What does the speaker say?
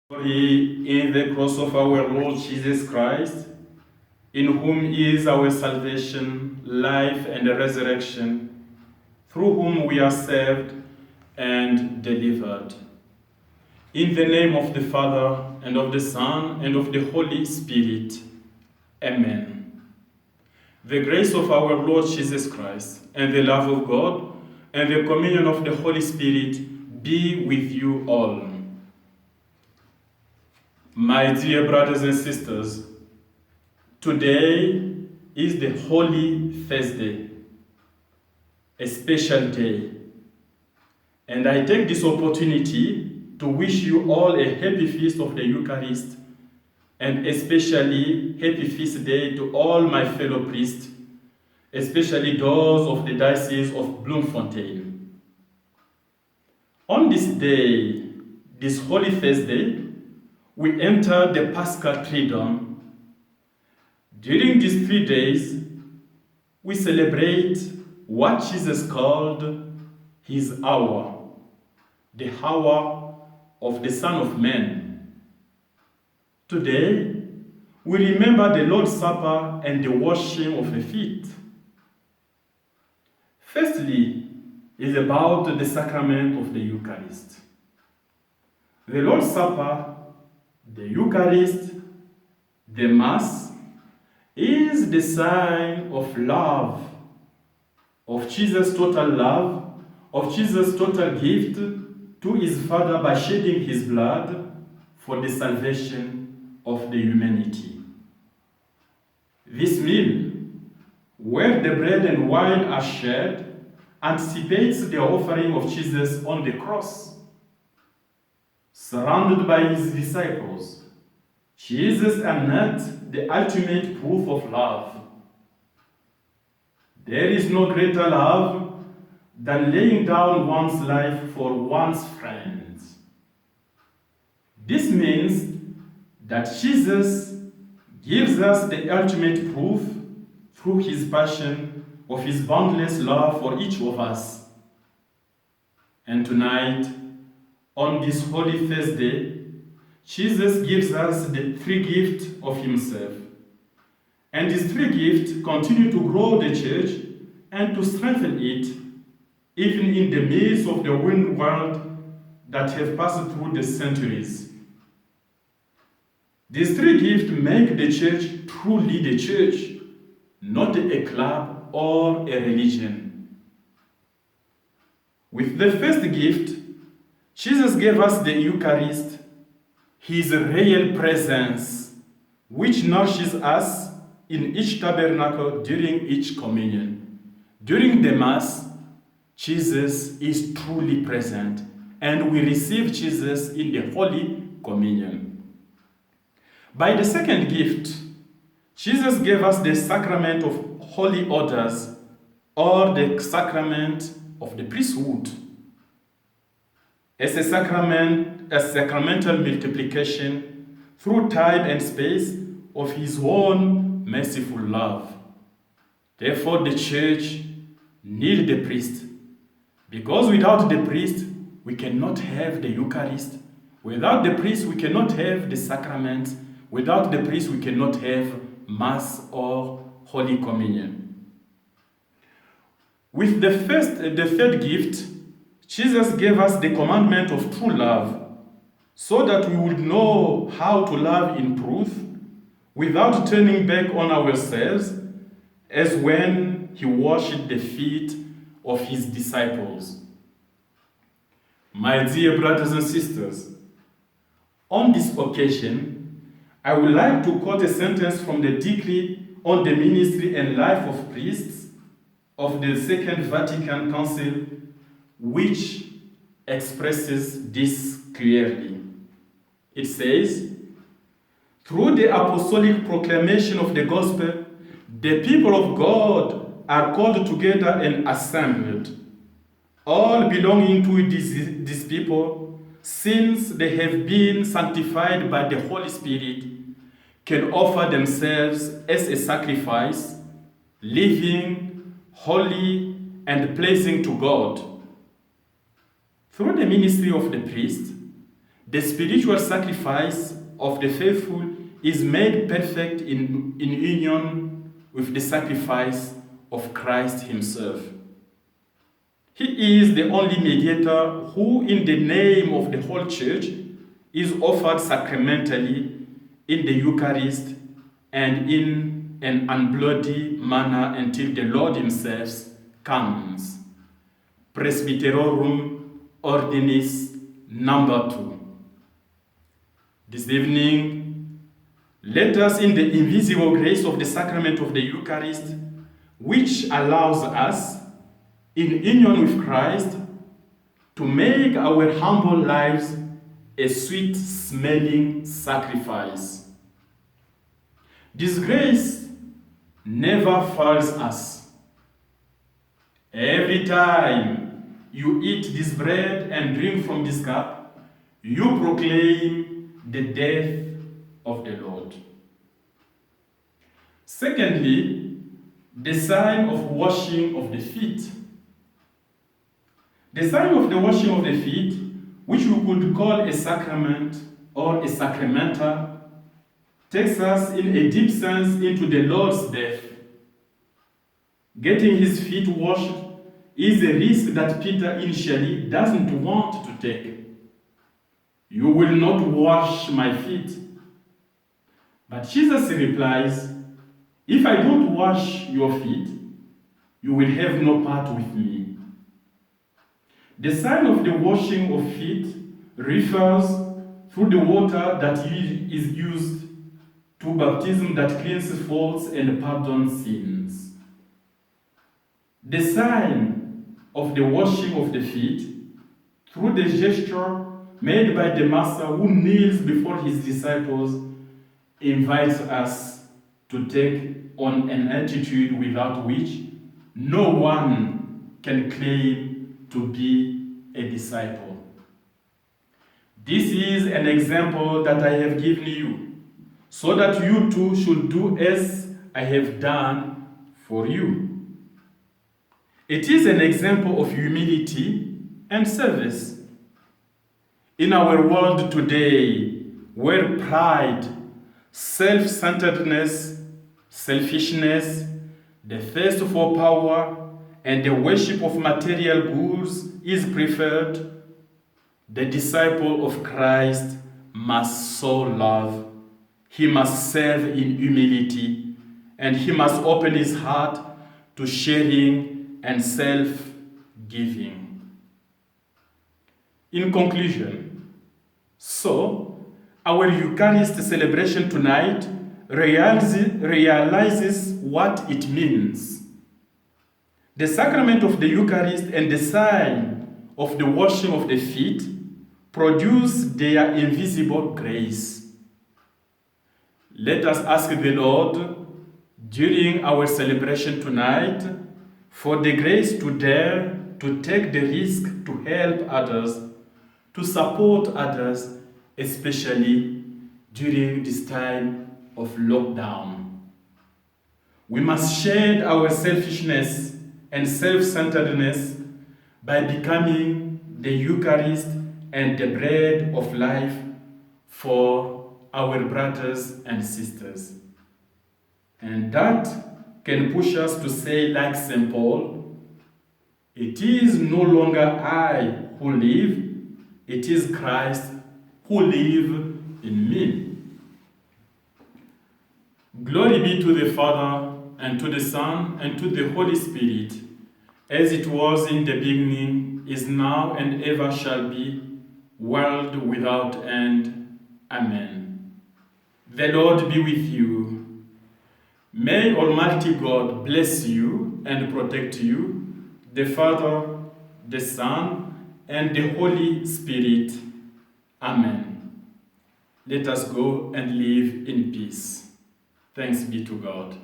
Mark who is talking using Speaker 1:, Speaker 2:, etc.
Speaker 1: Glory in the cross of our Lord Jesus Christ, in whom is our salvation, life, and resurrection, through whom we are saved and delivered. In the name of the Father, and of the Son, and of the Holy Spirit. Amen. The grace of our Lord Jesus Christ, and the love of God, and the communion of the Holy Spirit be with you all. My dear brothers and sisters, today is the Holy Thursday, a special day. And I take this opportunity to wish you all a happy feast of the Eucharist, and especially happy feast day to all my fellow priests, especially those of the Diocese of Bloemfontein. On this day, this Holy Thursday, we enter the Paschal Triduum. During these 3 days, we celebrate what Jesus called his hour, the hour of the Son of Man. Today, we remember the Lord's Supper and the washing of the feet. Firstly, is about the sacrament of the Eucharist. The Lord's Supper, the Eucharist, the Mass, is the sign of love, of Jesus' total love, of Jesus' total gift to his Father by shedding his blood for the salvation of the humanity. This meal, where the bread and wine are shared, anticipates the offering of Jesus on the cross. Surrounded by his disciples, Jesus enacts the ultimate proof of love. There is no greater love than laying down one's life for one's friends. This means that Jesus gives us the ultimate proof through his passion of his boundless love for each of us. And tonight, on this Holy Thursday, Jesus gives us the 3 gifts of himself. And these 3 gifts continue to grow the church and to strengthen it, even in the midst of the wind world that have passed through the centuries. These 3 gifts make the church truly the church, not a club or a religion. With the first gift, Jesus gave us the Eucharist, his real presence, which nourishes us in each tabernacle during each communion. During the Mass, Jesus is truly present, and we receive Jesus in the Holy Communion. By the second gift, Jesus gave us the sacrament of holy orders, or the sacrament of the priesthood. As a sacramental multiplication through time and space of his own merciful love. Therefore, the church needs the priest, because without the priest, we cannot have the Eucharist. Without the priest, we cannot have the sacraments. Without the priest, we cannot have Mass or Holy Communion. With the third gift, Jesus gave us the commandment of true love, so that we would know how to love in truth, without turning back on ourselves, as when he washed the feet of his disciples. My dear brothers and sisters, on this occasion, I would like to quote a sentence from the Decree on the Ministry and Life of Priests of the Second Vatican Council, which expresses this clearly. It says, through the apostolic proclamation of the gospel, the people of God are called together and assembled. All belonging to these people, since they have been sanctified by the Holy Spirit, can offer themselves as a sacrifice, living, holy, and pleasing to God. Through the ministry of the priest, The spiritual sacrifice of the faithful is made perfect in union with the sacrifice of Christ himself. He is the only mediator who, in the name of the whole church, is offered sacramentally in the Eucharist and in an unbloody manner until the Lord himself comes. Presbyterorum Ordinis number 2. This evening, let us, in the invisible grace of the sacrament of the Eucharist, which allows us, in union with Christ, to make our humble lives a sweet-smelling sacrifice. This grace never fails us. Every time you eat this bread and drink from this cup, you proclaim the death of the Lord. Secondly, the sign of washing of the feet. The sign of the washing of the feet, which we could call a sacrament or a sacramenta, takes us in a deep sense into the Lord's death. Getting his feet washed is a risk that Peter initially doesn't want to take. You will not wash my feet. But Jesus replies, if I don't wash your feet, you will have no part with me. The sign of the washing of feet refers through the water that is used to baptism that cleanses faults and pardons sins. The sign of the washing of the feet, through the gesture made by the Master who kneels before his disciples, invites us to take on an attitude without which no one can claim to be a disciple. This is an example that I have given you, so that you too should do as I have done for you. It is an example of humility and service. In our world today, where pride, self-centeredness, selfishness, the thirst for power, and the worship of material goods is preferred, the disciple of Christ must so love, he must serve in humility, and he must open his heart to sharing and self-giving. In conclusion, so our Eucharist celebration tonight realizes what it means. The sacrament of the Eucharist and the sign of the washing of the feet produce their invisible grace. Let us ask the Lord during our celebration tonight for the grace to dare to take the risk to help others, to support others, especially during this time of lockdown. We must shed our selfishness and self-centeredness by becoming the Eucharist and the bread of life for our brothers and sisters. And that can push us to say, like St. Paul, it is no longer I who live, it is Christ who lives in me. Glory be to the Father, and to the Son, and to the Holy Spirit, as it was in the beginning, is now, and ever shall be, world without end. Amen. The Lord be with you. May Almighty God bless you and protect you, the Father, the Son, and the Holy Spirit. Amen. Let us go and live in peace. Thanks be to God.